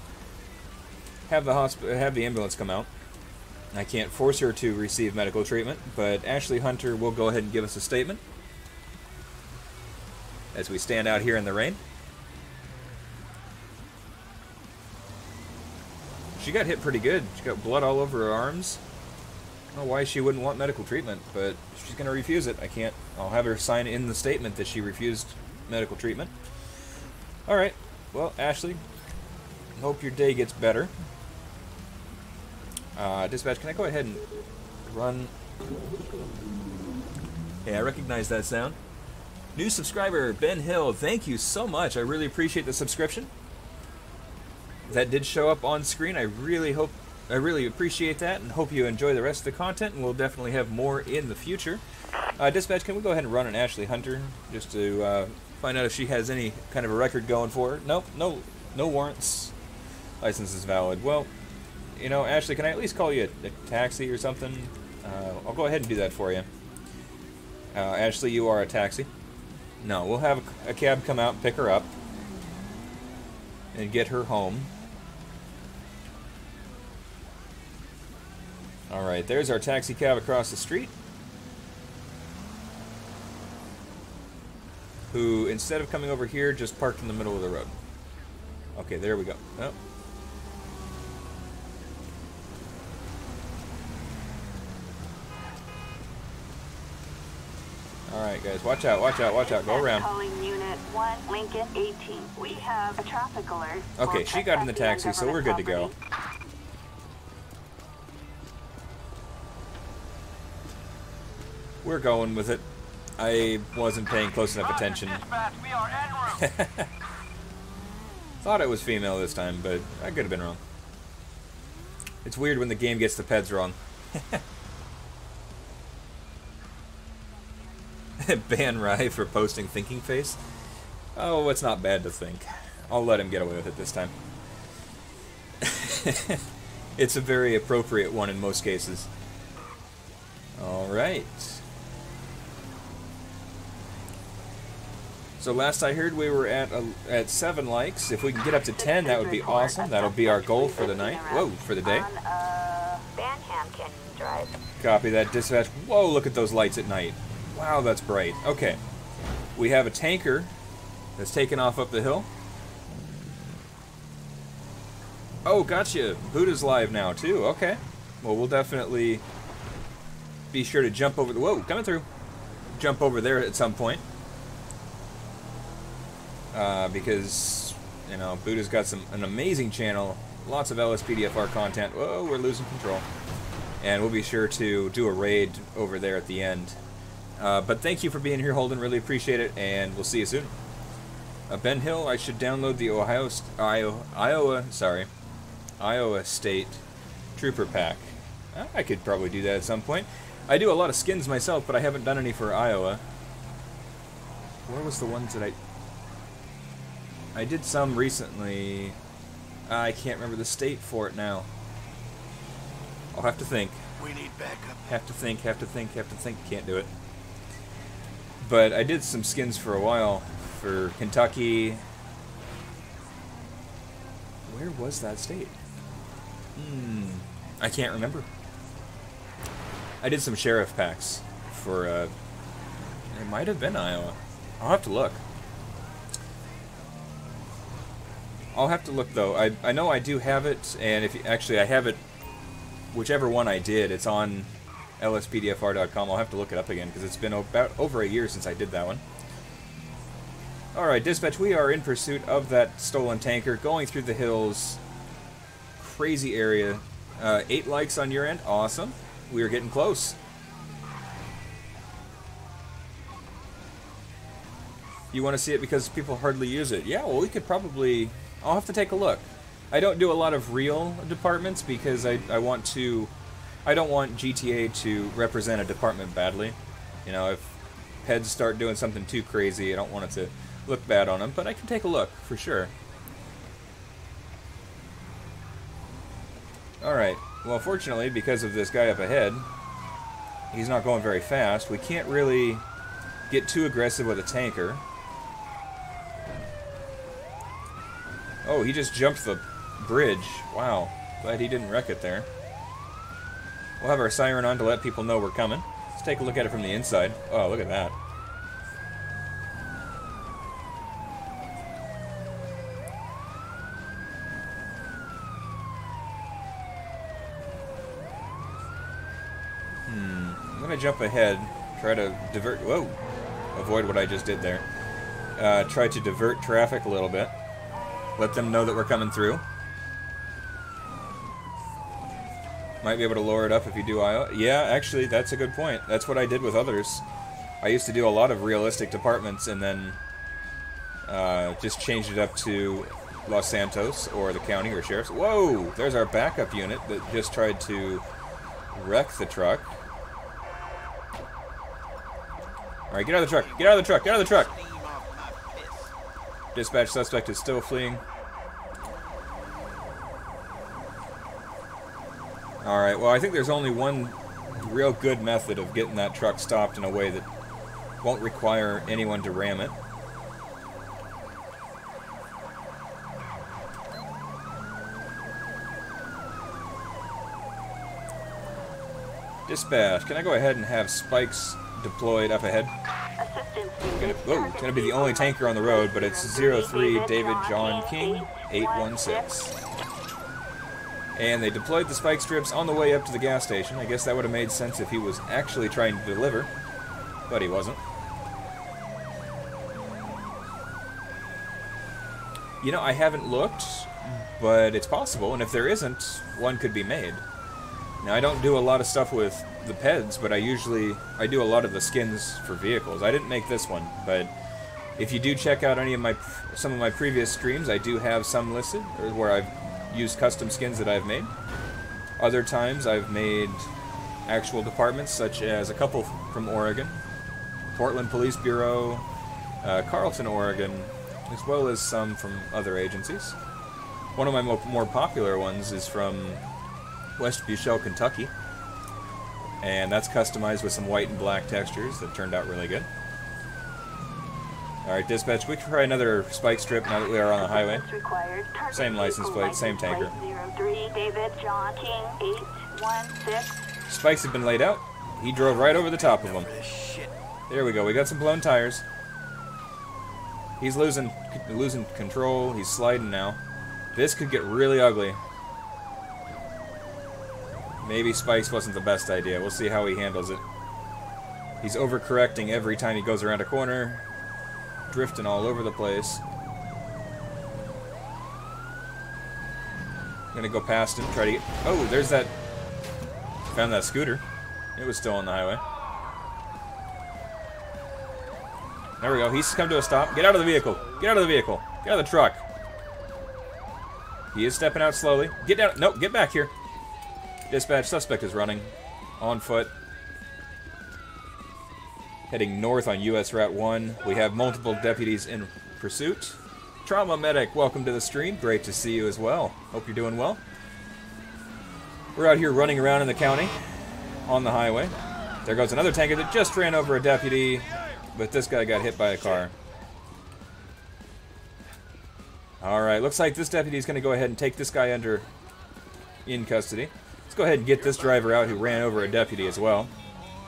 have the ambulance come out. I can't force her to receive medical treatment, but Ashley Hunter will go ahead and give us a statement as we stand out here in the rain. She got hit pretty good. She got blood all over her arms. I don't know why she wouldn't want medical treatment, but she's going to refuse it. I'll have her sign in the statement that she refused medical treatment. Alright, well, Ashley, hope your day gets better. Dispatch, can I go ahead and run? Yeah, I recognize that sound. New subscriber, Ben Hill, thank you so much. I really appreciate the subscription. That did show up on screen. I really appreciate that and hope you enjoy the rest of the content, and we'll definitely have more in the future. Dispatch, can we go ahead and run an Ashley Hunter just to find out if she has any kind of a record going for her? Nope, no warrants. License is valid. Well, you know, Ashley, can I at least call you a taxi or something? I'll go ahead and do that for you. Ashley, you are a taxi. No, we'll have a cab come out and pick her up and get her home. Alright, there's our taxi cab across the street, who, instead of coming over here, just parked in the middle of the road. Okay, there we go. Oh. Alright, guys, watch out, watch out, watch out. Go around. Calling Unit 1, Lincoln 18. We have a traffic alert. Okay, she got in the taxi, so we're good to go. We're going with it. I wasn't paying close enough attention. Dispatch, we are en route. Thought it was female this time, but I could have been wrong. It's weird when the game gets the peds wrong. Ban Rye for posting thinking face. Oh, it's not bad to think. I'll let him get away with it this time. It's a very appropriate one in most cases. Alright. So last I heard we were at 7 likes. If we can get up to 10, that would be awesome. That'll be our goal for the night. Whoa, for the day. Copy that, dispatch. Whoa, look at those lights at night. Wow, that's bright. Okay. We have a tanker that's taken off up the hill. Oh, gotcha. Buddha's live now, too. Okay. Well, we'll definitely be sure to jump over the... Whoa, coming through. jump over there at some point. Because, you know, Buddha's got an amazing channel, lots of LSPDFR content. Whoa, we're losing control. And we'll be sure to do a raid over there at the end. But thank you for being here, Holden. Really appreciate it, and we'll see you soon. Ben Hill, I should download the Iowa State Trooper Pack. I could probably do that at some point. I do a lot of skins myself, but I haven't done any for Iowa. Where was the ones that I did some recently. I can't remember the state for it now. I'll have to think. We need backup. Have to think. Can't do it. But I did some skins for a while for Kentucky. Where was that state? I can't remember. I did some sheriff packs for, it might have been Iowa. I'll have to look. Though. I know I do have it, and I have it, whichever one I did, it's on LSPDFR.com. I'll have to look it up again, because it's been about over a year since I did that one. Alright, dispatch, we are in pursuit of that stolen tanker, going through the hills. Crazy area. 8 likes on your end. Awesome. We are getting close. You want to see it because people hardly use it. Yeah, well, we could probably... I'll have to take a look. I don't do a lot of real departments because I don't want GTA to represent a department badly. You know, if heads start doing something too crazy, I don't want it to look bad on them, but I can take a look, for sure. Alright, well, fortunately, because of this guy up ahead, he's not going very fast. We can't really get too aggressive with a tanker. Oh, he just jumped the bridge. Wow. Glad he didn't wreck it there. We'll have our siren on to let people know we're coming. Let's take a look at it from the inside. Oh, look at that. I'm gonna jump ahead, try to divert... Whoa! Avoid what I just did there. Try to divert traffic a little bit. Let them know that we're coming through. Might be able to lower it up if you do IO. Yeah, actually, that's a good point. That's what I did with others. I used to do a lot of realistic departments and then just changed it up to Los Santos or the county or sheriff's. Whoa! There's our backup unit that just tried to wreck the truck. Alright, get out of the truck! Get out of the truck! Get out of the truck! Dispatch suspect is still fleeing. Alright, well, I think there's only one real good method of getting that truck stopped in a way that won't require anyone to ram it. Dispatch, can I go ahead and have spikes deployed up ahead? It's gonna be the only tanker on the road, but it's 03 David John King 816. And they deployed the spike strips on the way up to the gas station. I guess that would have made sense if he was actually trying to deliver, but he wasn't. You know, I haven't looked, but it's possible, and if there isn't, one could be made. Now, I don't do a lot of stuff with the PEDs, but I do a lot of the skins for vehicles. I didn't make this one, but if you do check out some of my previous streams, I do have some listed, or where I've used custom skins that I've made. Other times, I've made actual departments, such as a couple from Oregon, Portland Police Bureau, Carlton, Oregon, as well as some from other agencies. One of my more popular ones is from West Buchel, Kentucky, and that's customized with some white and black textures that turned out really good. Alright, dispatch, we can try another spike strip now that we are on the highway. Same license plate, same tanker. 03 David John King 816. Spikes have been laid out. He drove right over the top of them. There we go, we got some blown tires. He's losing control, he's sliding now. This could get really ugly. Maybe spikes wasn't the best idea. We'll see how he handles it. He's overcorrecting every time he goes around a corner, drifting all over the place. I'm gonna go past him, try to get... Oh, there's that... Found that scooter. It was still on the highway. There we go. He's come to a stop. Get out of the vehicle. Get out of the vehicle. Get out of the truck. He is stepping out slowly. Get down. Nope, get back here. Dispatch, suspect is running. On foot. Heading north on US Route 1. We have multiple deputies in pursuit. Trauma Medic, welcome to the stream. Great to see you as well. Hope you're doing well. We're out here running around in the county. On the highway. There goes another tanker that just ran over a deputy. But this guy got hit by a car. Alright, looks like this deputy is going to go ahead and take this guy in custody. Let's go ahead and get this driver out who ran over a deputy as well.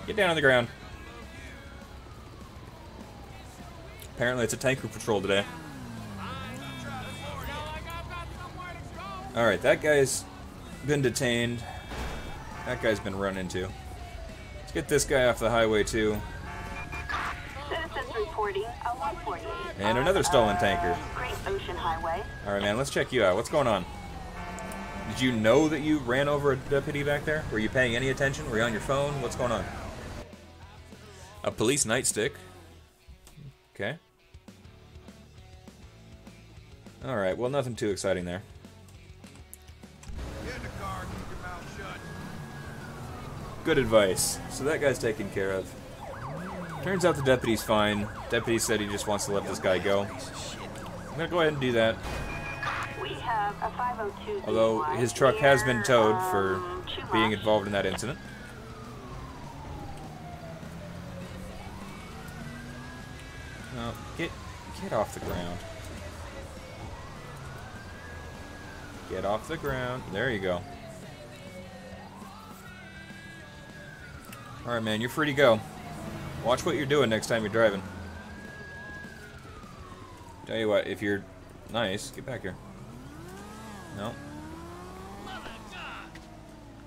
Get down on the ground. Apparently it's a tanker patrol today. Alright, that guy's been detained. That guy's been run into. Let's get this guy off the highway too. Citizens reporting a 148. And another stolen tanker. Great Ocean Highway. Alright, man, let's check you out. What's going on? Did you know that you ran over a deputy back there? Were you paying any attention? Were you on your phone? What's going on? A police nightstick. Okay. Alright, well, nothing too exciting there. Get in the car, keep your mouth shut. Good advice. So that guy's taken care of. Turns out the deputy's fine. Deputy said he just wants to let this guy go. I'm gonna go ahead and do that. We have a 502. Although his truck has been towed for being involved in that incident. No, get off the ground. Get off the ground. There you go. Alright, man, you're free to go. Watch what you're doing next time you're driving. Tell you what, if you're nice, get back here. No.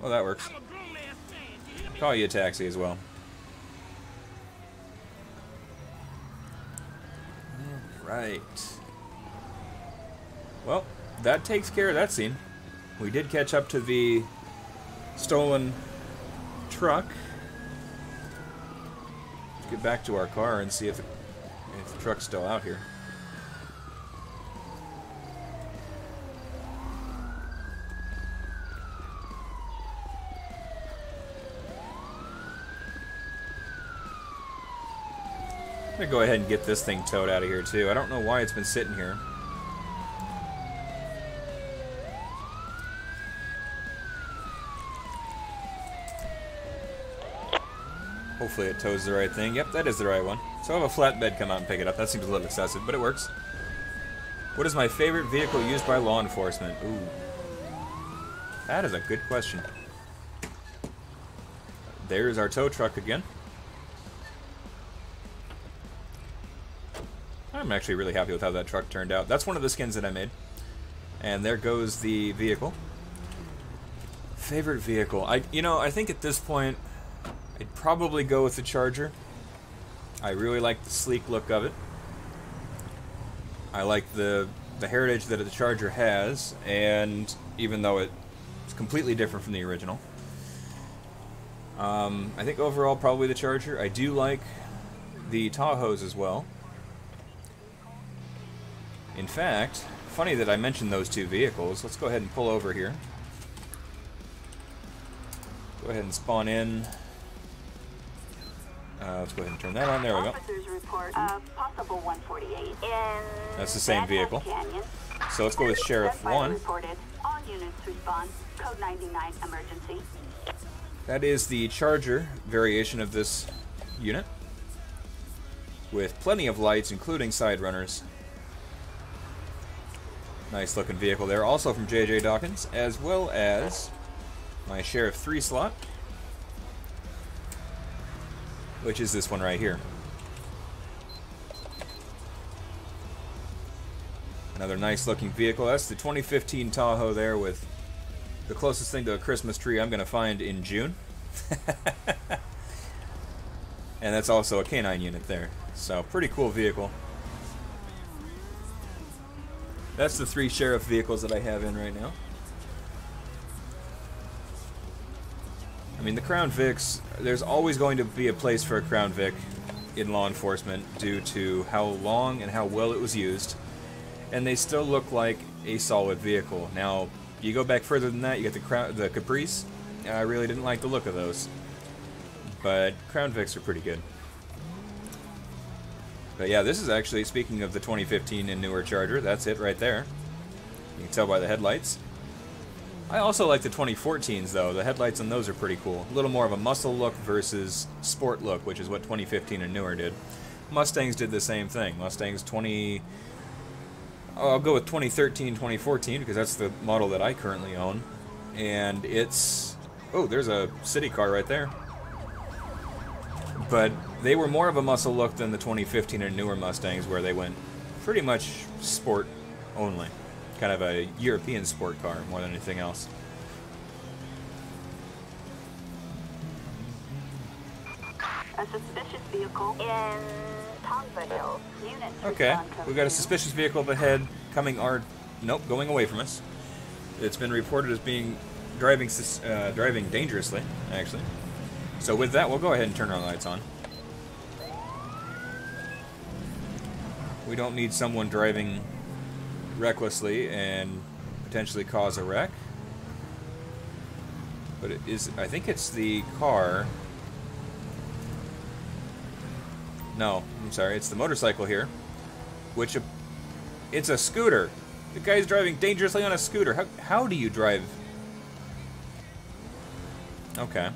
Well, that works. Call you a taxi as well. Right. Well, that takes care of that scene. We did catch up to the stolen truck. Let's get back to our car and see if the truck's still out here. I'm gonna go ahead and get this thing towed out of here too. I don't know why it's been sitting here. Hopefully it tows the right thing. Yep, that is the right one. So I'll have a flatbed come out and pick it up. That seems a little excessive, but it works. What is my favorite vehicle used by law enforcement? Ooh. That is a good question. There's our tow truck again. I'm actually really happy with how that truck turned out. That's one of the skins that I made. And there goes the vehicle. Favorite vehicle? I think at this point I'd probably go with the Charger. I really like the sleek look of it. I like the heritage that the Charger has, and even though it's completely different from the original. I think overall probably the Charger. I do like the Tahoes as well. In fact, funny that I mentioned those two vehicles. Let's go ahead and pull over here. Go ahead and spawn in. Let's go ahead and turn that on. There we go. Officers report a possible 148 in That's the same vehicle. Canyon. So let's go with Sheriff Gunfire 1. reported. All units respond. Code 99 emergency. That is the Charger variation of this unit, with plenty of lights, including side runners. Nice looking vehicle there. Also from J.J. Dawkins, as well as my Sheriff 3 slot, which is this one right here. Another nice looking vehicle. That's the 2015 Tahoe there, with the closest thing to a Christmas tree I'm going to find in June. And that's also a canine unit there. So, pretty cool vehicle. That's the 3 sheriff vehicles that I have in right now. I mean, the Crown Vics, there's always going to be a place for a Crown Vic in law enforcement due to how long and how well it was used. And they still look like a solid vehicle. Now, you go back further than that, you get the Caprice. I really didn't like the look of those. But Crown Vics are pretty good. But yeah, this is actually, speaking of the 2015 and newer Charger, that's it right there. You can tell by the headlights. I also like the 2014s though. The headlights on those are pretty cool. A little more of a muscle look versus sport look, which is what 2015 and newer did. Mustangs did the same thing. Mustangs 20... Oh, I'll go with 2013, 2014, because that's the model that I currently own. And it's... Oh, there's a city car right there. But they were more of a muscle look than the 2015 and newer Mustangs, where they went pretty much sport only. Kind of a European sport car more than anything else. A suspicious vehicle in Tonga. Units. Okay, we've got a suspicious vehicle up ahead coming going away from us. It's been reported as being driving dangerously, actually. So with that, we'll go ahead and turn our lights on. We don't need someone driving recklessly and potentially cause a wreck. But it is, I think it's the car. No, I'm sorry, it's the motorcycle here. Which, it's a scooter. The guy's driving dangerously on a scooter. How do you drive? Okay.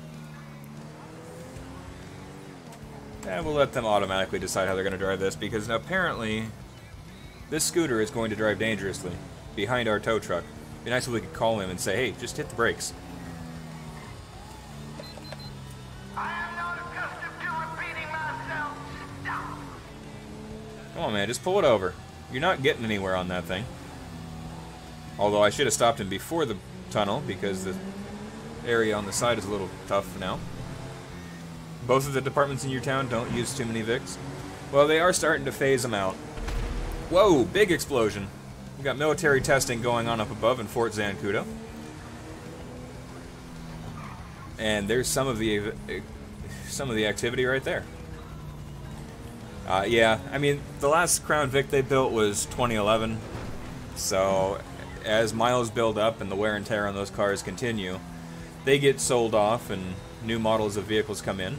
And we'll let them automatically decide how they're going to drive this, because apparently this scooter is going to drive dangerously behind our tow truck. It'd be nice if we could call him and say, hey, just hit the brakes. I am not accustomed to repeating myself. Stop. Come on, man, just pull it over. You're not getting anywhere on that thing. Although I should have stopped him before the tunnel, because the area on the side is a little tough now. Both of the departments in your town don't use too many Vics. Well, they are starting to phase them out. Whoa, big explosion. We've got military testing going on up above in Fort Zancudo. And there's some of the activity right there. Yeah, I mean, the last Crown Vic they built was 2011. So, as miles build up and the wear and tear on those cars continue, they get sold off and new models of vehicles come in.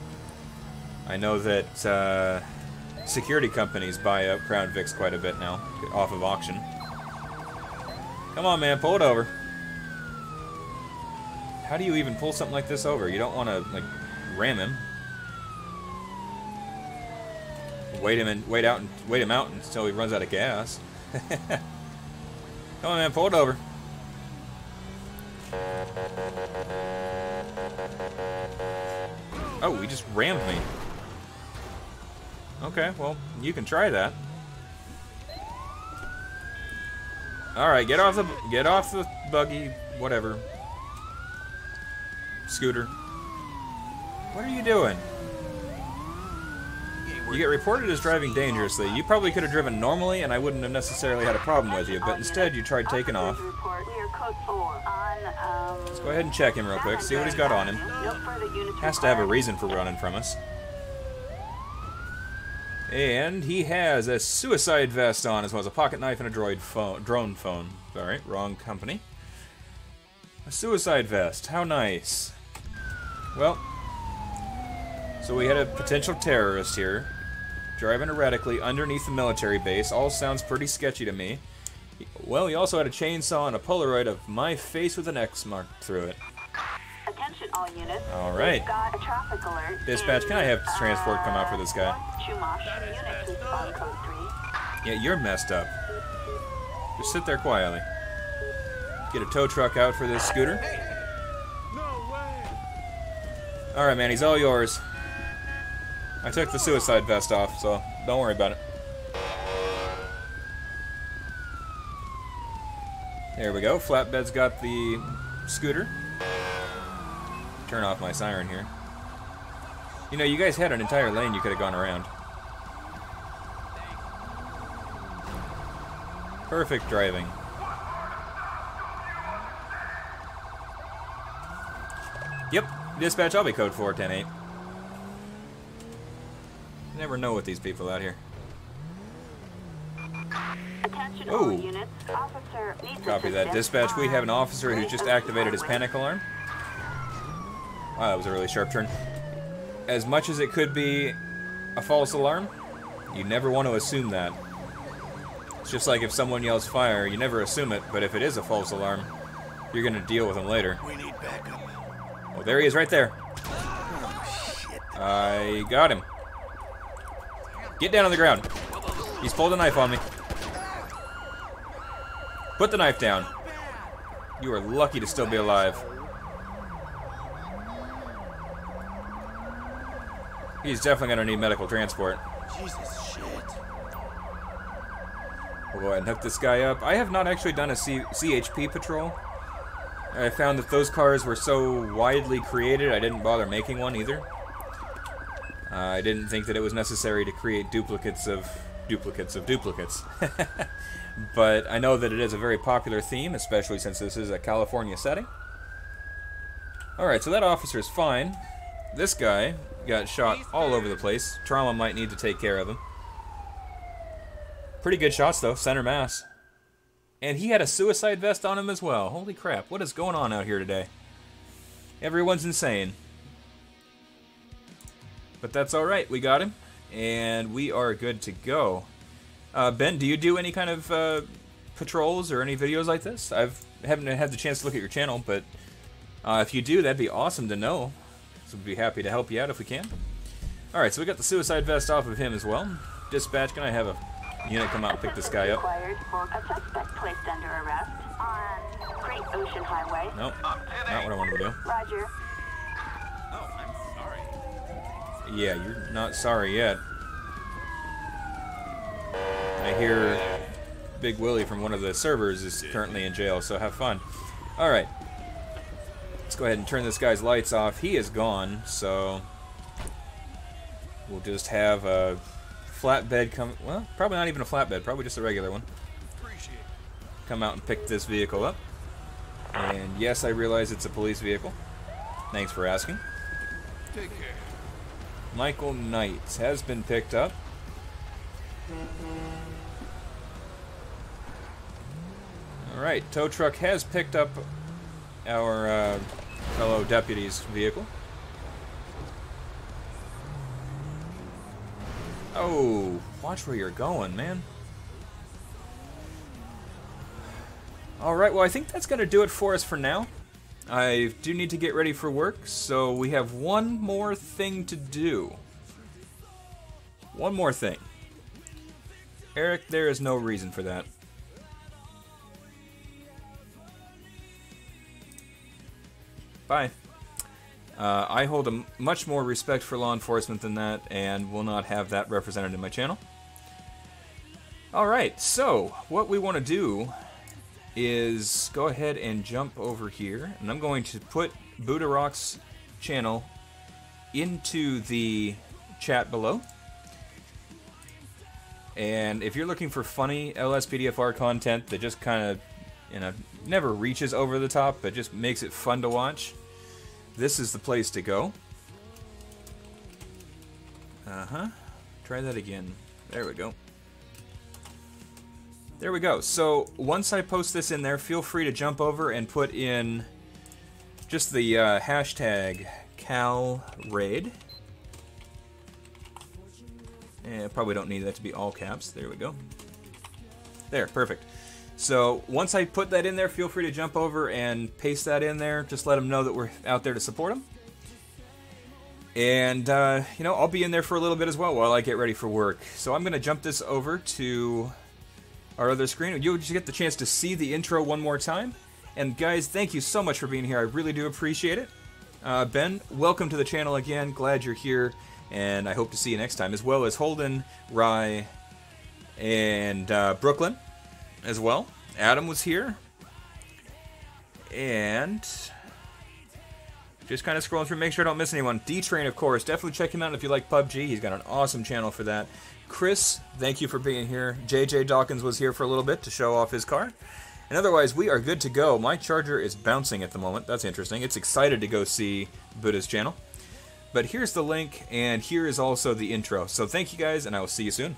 I know that security companies buy up Crown Vics quite a bit now, off of auction. Come on, man, pull it over. How do you even pull something like this over? You don't want to, like, ram him. Wait him out until he runs out of gas. Come on, man, pull it over. Oh, he just rammed me. Okay, well, you can try that. Alright, get off the buggy, whatever. Scooter. What are you doing? You get reported as driving dangerously. You probably could have driven normally and I wouldn't have necessarily had a problem with you, but instead you tried taking off. Let's go ahead and check him real quick, see what he's got on him. Has to have a reason for running from us. And he has a suicide vest on, as well as a pocket knife and a drone phone. Sorry, wrong company. A suicide vest, how nice. Well, so we had a potential terrorist here, driving erratically underneath the military base. All sounds pretty sketchy to me. Well, he also had a chainsaw and a Polaroid of my face with an X marked through it. Attention all units. All right. Got a traffic alert. Dispatch, can I have transport come out for this guy? Units respond code 3. Yeah, you're messed up. Just sit there quietly. Get a tow truck out for this scooter. No way. Alright, man, he's all yours. I took the suicide vest off, so don't worry about it. There we go. Flatbed's got the scooter. Turn off my siren here. You know, you guys had an entire lane you could have gone around. Perfect driving. Yep, dispatch, I'll be code 410-8. Never know with these people out here. Attention Oh. all units. Officer needs Copy that. assistance Dispatch, we have an on officer who Great just Ocean activated his Highway. panic alarm. Wow, that was a really sharp turn. As much as it could be a false alarm, you never want to assume that. It's just like if someone yells fire, you never assume it, but if it is a false alarm, you're going to deal with them later. We need backup. Oh, there he is right there. Oh, shit. I got him. Get down on the ground. He's pulled a knife on me. Put the knife down. You are lucky to still be alive. He's definitely going to need medical transport. Jesus, shit. We'll go ahead and hook this guy up. I have not actually done a CHP patrol. I found that those cars were so widely created, I didn't bother making one either. I didn't think that it was necessary to create duplicates of duplicates. But I know that it is a very popular theme, especially since this is a California setting. Alright, so that officer's fine. This guy got shot all over the place. Trauma might need to take care of him. Pretty good shots, though. Center mass. And he had a suicide vest on him as well. Holy crap, what is going on out here today? Everyone's insane. But that's alright, we got him. And we are good to go. Ben, do you do any kind of patrols or any videos like this? I haven't had the chance to look at your channel, but if you do, that'd be awesome to know. So we'd be happy to help you out if we can. Alright, so we got the suicide vest off of him as well. Dispatch, can I have a unit come out and pick this guy up? Required for a suspect placed under arrest on Great Ocean Highway. Nope, not what I wanted to do. Roger. Oh, I'm sorry. Yeah, you're not sorry yet. I hear Big Willie from one of the servers is currently in jail, so have fun. Alright. Let's go ahead and turn this guy's lights off. He is gone, so we'll just have a flatbed come... Well, probably not even a flatbed, probably just a regular one. Come out and pick this vehicle up. And yes, I realize it's a police vehicle. Thanks for asking. Take care. Michael Knight has been picked up. Alright, tow truck has picked up our fellow deputy's vehicle. Oh, watch where you're going, man. Alright, well I think that's going to do it for us for now. I do need to get ready for work, so we have one more thing to do. One more thing. Eric, there is no reason for that. Bye. I hold a much more respect for law enforcement than that, and will not have that represented in my channel. Alright, so what we want to do is go ahead and jump over here, and I'm going to put Buddha Rock's channel into the chat below. And if you're looking for funny LSPDFR content that just kind of, you know, never reaches over the top, but just makes it fun to watch, this is the place to go. Try that again. There we go. There we go. So once I post this in there, feel free to jump over and put in just the hashtag CalRaid. And probably don't need that to be all caps. There we go. There, perfect. So once I put that in there, feel free to jump over and paste that in there. Just let them know that we're out there to support them. And, you know, I'll be in there for a little bit as well while I get ready for work. So I'm going to jump this over to our other screen. You'll just get the chance to see the intro one more time. And guys, thank you so much for being here. I really do appreciate it. Ben, welcome to the channel again. Glad you're here. And I hope to see you next time, as well as Holden, Rye, and Brooklyn as well. Adam was here. And Just kind of scrolling through, make sure I don't miss anyone. D-Train, of course. Definitely check him out if you like PUBG. He's got an awesome channel for that. Chris, thank you for being here. JJ Dawkins was here for a little bit to show off his car. And otherwise, we are good to go. My charger is bouncing at the moment. That's interesting. It's excited to go see Buddha's channel. But here's the link, and here is also the intro. So thank you guys, and I will see you soon.